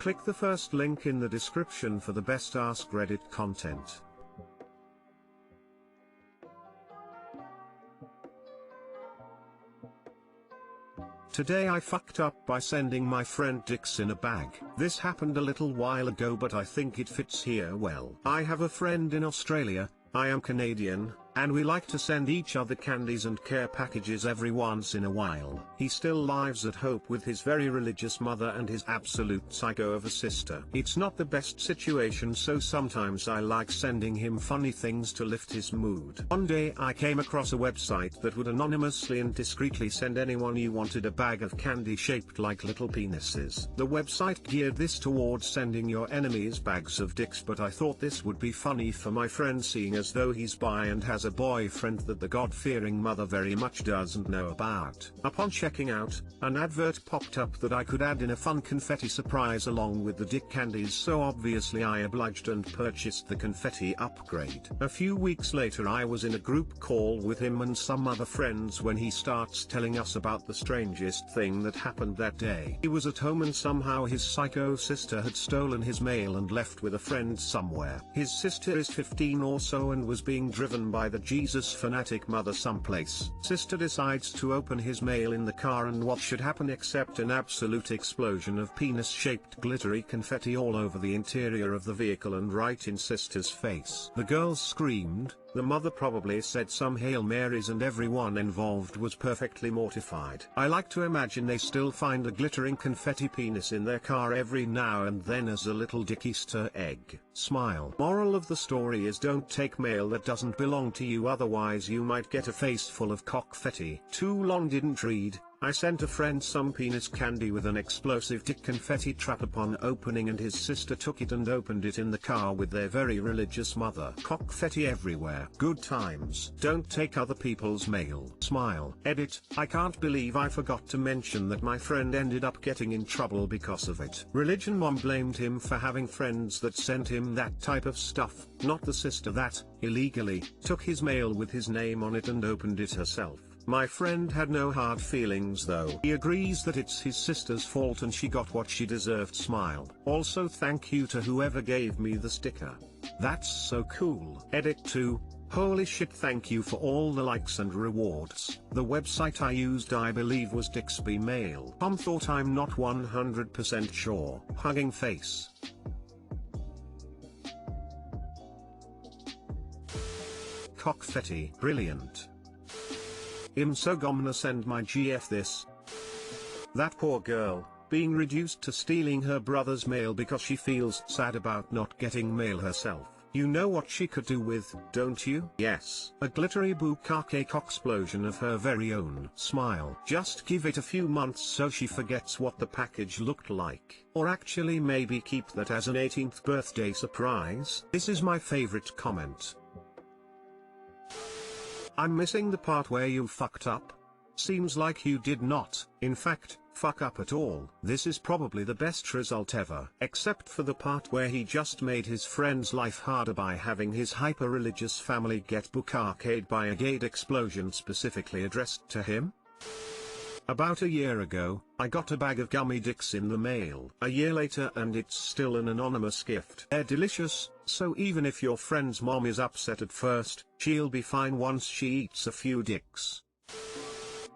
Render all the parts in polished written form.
Click the first link in the description for the best Askreddit content. Today I fucked up by sending my friend dicks in a bag. This happened a little while ago, but I think it fits here well. I have a friend in Australia, I am Canadian, and we like to send each other candies and care packages every once in a while. He still lives at home with his very religious mother and his absolute psycho of a sister. It's not the best situation, so sometimes I like sending him funny things to lift his mood. One day I came across a website that would anonymously and discreetly send anyone you wanted a bag of candy shaped like little penises. The website geared this towards sending your enemies bags of dicks, but I thought this would be funny for my friend, seeing as though he's bi and has a boyfriend that the God-fearing mother very much doesn't know about. Upon checking out, an advert popped up that I could add in a fun confetti surprise along with the dick candies, so obviously I obliged and purchased the confetti upgrade. A few weeks later I was in a group call with him and some other friends when he starts telling us about the strangest thing that happened that day. He was at home and somehow his psycho sister had stolen his mail and left with a friend somewhere. His sister is 15 or so and was being driven by the Jesus fanatic mother someplace. Sister decides to open his mail in the car, and what should happen except an absolute explosion of penis-shaped glittery confetti all over the interior of the vehicle and right in sister's face. The girls screamed, the mother probably said some Hail Marys, and everyone involved was perfectly mortified. I like to imagine they still find a glittering confetti penis in their car every now and then as a little dick Easter egg. Smile. Moral of the story is don't take mail that doesn't belong to you, otherwise you might get a face full of cockfetti. Too long didn't read. I sent a friend some penis candy with an explosive dick confetti trap upon opening, and his sister took it and opened it in the car with their very religious mother. Cockfetti everywhere. Good times. Don't take other people's mail. Smile. Edit. I can't believe I forgot to mention that my friend ended up getting in trouble because of it. Religion mom blamed him for having friends that sent him that type of stuff, not the sister that, illegally, took his mail with his name on it and opened it herself. My friend had no hard feelings though. He agrees that it's his sister's fault and she got what she deserved. Smile. Also, thank you to whoever gave me the sticker. That's so cool. Edit 2. Holy shit, thank you for all the likes and rewards. The website I used I believe was Dixby Mail. Tom thought I'm not 100% sure. Hugging face. Cockfetti. Brilliant. I'm so gonna send my GF this. That poor girl, being reduced to stealing her brother's mail because she feels sad about not getting mail herself. You know what she could do with, don't you? Yes, a glittery bukkake cocksplosion of her very own. Smile. Just give it a few months so she forgets what the package looked like. Or actually maybe keep that as an 18th birthday surprise. This is my favorite comment. I'm missing the part where you fucked up. Seems like you did not, in fact, fuck up at all. This is probably the best result ever. Except for the part where he just made his friend's life harder by having his hyper-religious family get bukkake'd by a gate explosion specifically addressed to him. About a year ago, I got a bag of gummy dicks in the mail. A year later and it's still an anonymous gift. They're delicious, so even if your friend's mom is upset at first, she'll be fine once she eats a few dicks.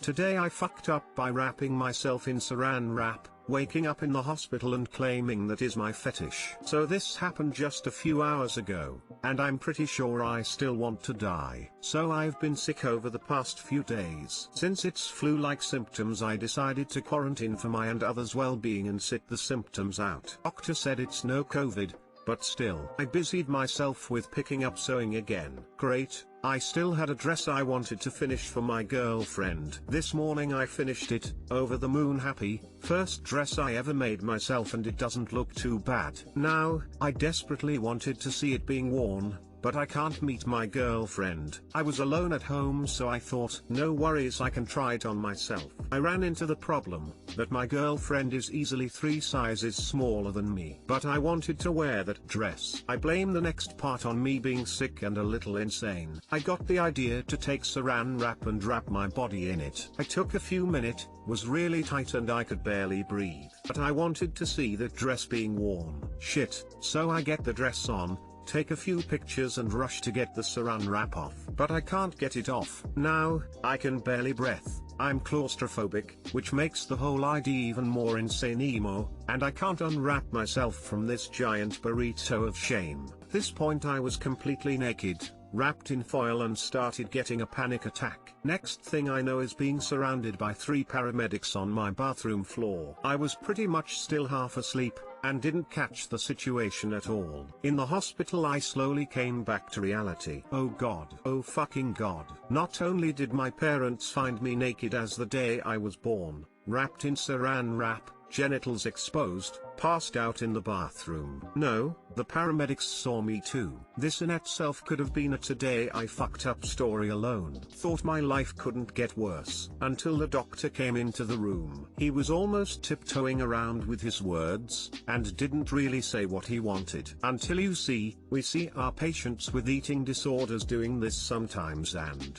Today I fucked up by wrapping myself in saran wrap, waking up in the hospital and claiming that is my fetish. So this happened just a few hours ago, and I'm pretty sure I still want to die. So I've been sick over the past few days. Since it's flu-like symptoms, I decided to quarantine for my and others' well-being and sit the symptoms out. Doctor said it's no COVID, but still. I busied myself with picking up sewing again. Great. I still had a dress I wanted to finish for my girlfriend. This morning I finished it, over the moon happy, first dress I ever made myself, and it doesn't look too bad. Now, I desperately wanted to see it being worn, but I can't meet my girlfriend. I was alone at home, so I thought, no worries, I can try it on myself. I ran into the problem that my girlfriend is easily 3 sizes smaller than me. But I wanted to wear that dress. I blame the next part on me being sick and a little insane. I got the idea to take saran wrap and wrap my body in it. I took a few minutes, was really tight and I could barely breathe. But I wanted to see that dress being worn. Shit. So I get the dress on, take a few pictures and rush to get the saran wrap off. But I can't get it off. Now, I can barely breathe. I'm claustrophobic, which makes the whole idea even more insane emo, and I can't unwrap myself from this giant burrito of shame. At this point I was completely naked, wrapped in foil and started getting a panic attack. Next thing I know is being surrounded by 3 paramedics on my bathroom floor. I was pretty much still half asleep, and didn't catch the situation at all. In the hospital I slowly came back to reality. Oh god. Oh fucking god. Not only did my parents find me naked as the day I was born, wrapped in saran wrap, genitals exposed, passed out in the bathroom. No, the paramedics saw me too. This in itself could have been a today I fucked up story alone. Thought my life couldn't get worse. Until the doctor came into the room. He was almost tiptoeing around with his words, and didn't really say what he wanted. Until we see our patients with eating disorders doing this sometimes and ...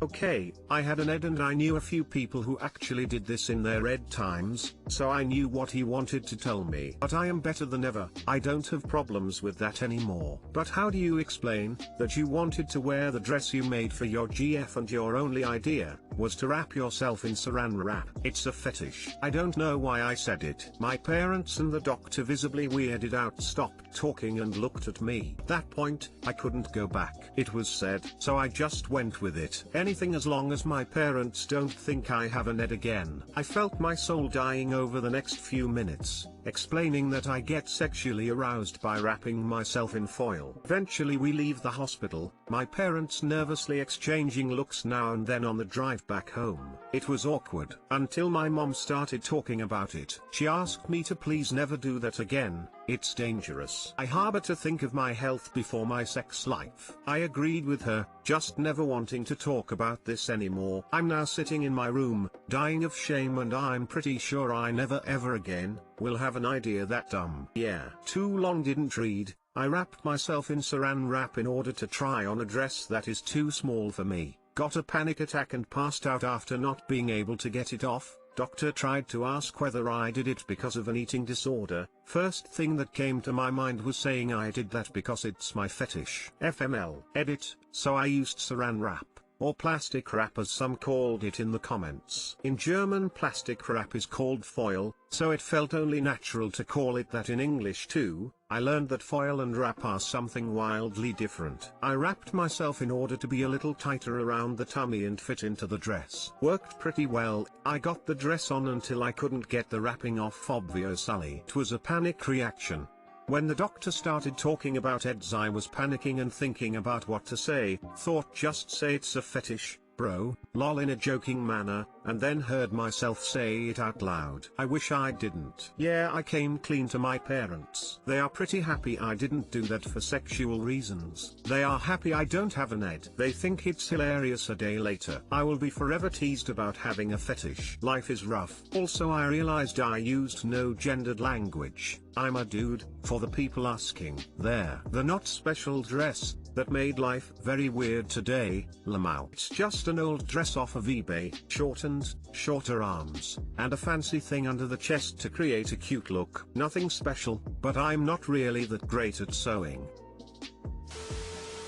Okay, I had an ed and I knew a few people who actually did this in their ed times, so I knew what he wanted to tell me. But I am better than ever. I don't have problems with that anymore. But how do you explain that you wanted to wear the dress you made for your GF and your only idea was to wrap yourself in saran wrap? It's a fetish. I don't know why I said it. My parents and the doctor visibly weirded out, stopped talking and looked at me. At that point, I couldn't go back. It was said, so I just went with it. Anything as long as my parents don't think I have an ed again. I felt my soul dying over the next few minutes, explaining that I get sexually aroused by wrapping myself in foil. Eventually we leave the hospital, my parents nervously exchanging looks now and then on the drive back home. It was awkward, until my mom started talking about it. She asked me to please never do that again, it's dangerous. I harbor to think of my health before my sex life. I agreed with her, just never wanting to talk about this anymore. I'm now sitting in my room, dying of shame, and I'm pretty sure I never ever again will have an idea that dumb. Yeah. Too long didn't read. I wrapped myself in saran wrap in order to try on a dress that is too small for me. Got a panic attack and passed out after not being able to get it off. Doctor tried to ask whether I did it because of an eating disorder. First thing that came to my mind was saying I did that because it's my fetish. FML. Edit. So I used saran wrap, or plastic wrap as some called it in the comments. In German, plastic wrap is called foil, so it felt only natural to call it that in English too. I learned that foil and wrap are something wildly different. I wrapped myself in order to be a little tighter around the tummy and fit into the dress. Worked pretty well. I got the dress on until I couldn't get the wrapping off, obviously. It was a panic reaction. When the doctor started talking about eds, I was panicking and thinking about what to say. Thought just say it's a fetish, bro, lol, in a joking manner, and then heard myself say it out loud. I wish I didn't. Yeah, I came clean to my parents. They are pretty happy I didn't do that for sexual reasons. They are happy I don't have an ed. They think it's hilarious a day later. I will be forever teased about having a fetish. Life is rough. Also, I realized I used no gendered language. I'm a dude, for the people asking. There. The not special dress that made life very weird today, Lamau. It's just an old dress off of eBay, shortened, shorter arms, and a fancy thing under the chest to create a cute look. Nothing special, but I'm not really that great at sewing.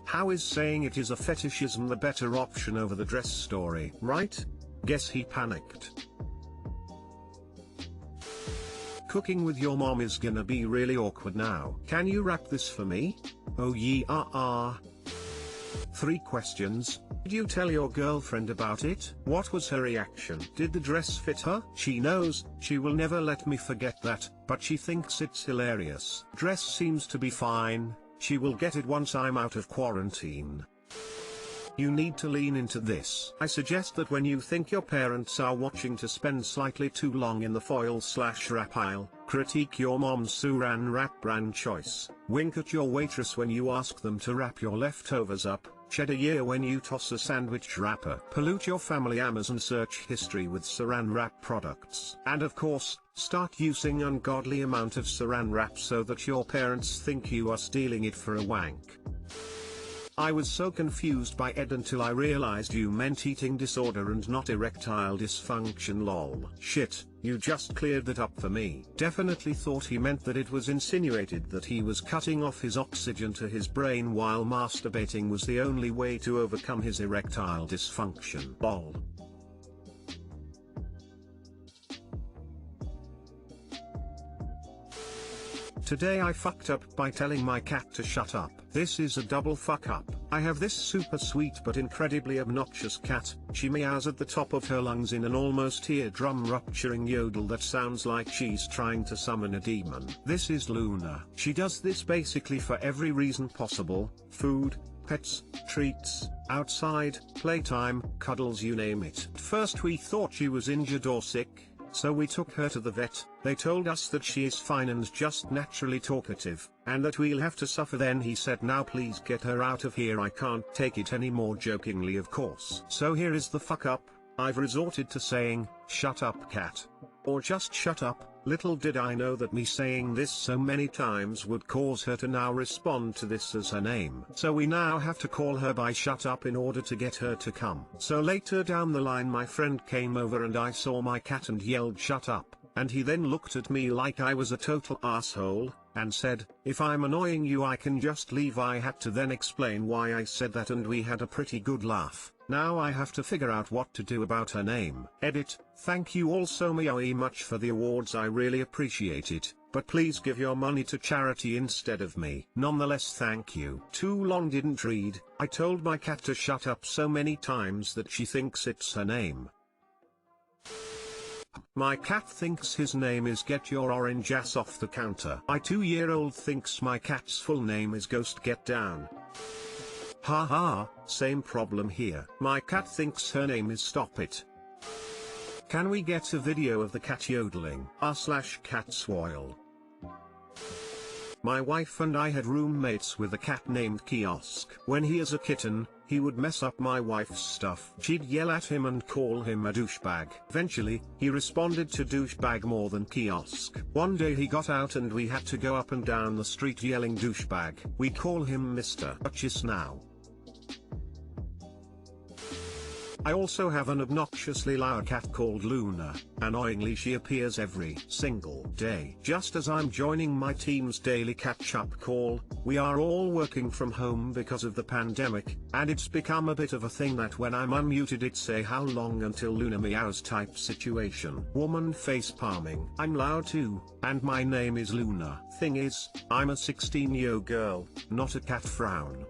How is saying it is a fetishism the better option over the dress story, right? Guess he panicked. Cooking with your mom is gonna be really awkward now. Can you wrap this for me? Oh yeah. 3 questions. Did you tell your girlfriend about it? What was her reaction? Did the dress fit her? She knows, she will never let me forget that, but she thinks it's hilarious. Dress seems to be fine, she will get it once I'm out of quarantine. You need to lean into this. I suggest that when you think your parents are watching to spend slightly too long in the foil/wrap aisle, critique your mom's saran wrap brand choice. Wink at your waitress when you ask them to wrap your leftovers up. Shed a year when you toss a sandwich wrapper. Pollute your family Amazon search history with saran wrap products. And of course, start using ungodly amount of saran wrap so that your parents think you are stealing it for a wank. I was so confused by Ed until I realized you meant eating disorder and not erectile dysfunction, lol. Shit, you just cleared that up for me. Definitely thought he meant that it was insinuated that he was cutting off his oxygen to his brain while masturbating was the only way to overcome his erectile dysfunction, lol. Today I fucked up by telling my cat to shut up. This is a double fuck up. I have this super sweet but incredibly obnoxious cat. She meows at the top of her lungs in an almost eardrum rupturing yodel that sounds like she's trying to summon a demon. This is Luna. She does this basically for every reason possible: food, pets, treats, outside, playtime, cuddles, you name it. At first we thought she was injured or sick, so we took her to the vet. They told us that she is fine and just naturally talkative, and that we'll have to suffer. Then he said, now please get her out of here, I can't take it anymore, jokingly of course. So here is the fuck up. I've resorted to saying, shut up cat. Or just shut up. Little did I know that me saying this so many times would cause her to now respond to this as her name. So we now have to call her by shut up in order to get her to come. So later down the line my friend came over and I saw my cat and yelled shut up, and he then looked at me like I was a total asshole, and said, if I'm annoying you I can just leave. I had to then explain why I said that and we had a pretty good laugh. Now I have to figure out what to do about her name. Edit. Thank you all so much for the awards, I really appreciate it, but please give your money to charity instead of me. Nonetheless, thank you. Too long didn't read. I told my cat to shut up so many times that she thinks it's her name. My cat thinks his name is Get Your Orange Ass Off the Counter. My 2-year-old thinks my cat's full name is Ghost Get Down. Haha, same problem here. My cat thinks her name is Stop It. Can we get a video of the cat yodeling? /cat swoil. My wife and I had roommates with a cat named Kiosk. When he is a kitten, he would mess up my wife's stuff. She'd yell at him and call him a douchebag. Eventually, he responded to douchebag more than Kiosk. One day he got out and we had to go up and down the street yelling douchebag. We call him Mr. Duchess now. I also have an obnoxiously loud cat called Luna. Annoyingly, she appears every single day. Just as I'm joining my team's daily catch-up call, we are all working from home because of the pandemic, and it's become a bit of a thing that when I'm unmuted it say how long until Luna meows type situation. Woman face palming. I'm loud too, and my name is Luna. Thing is, I'm a 16-year-old girl, not a cat frown.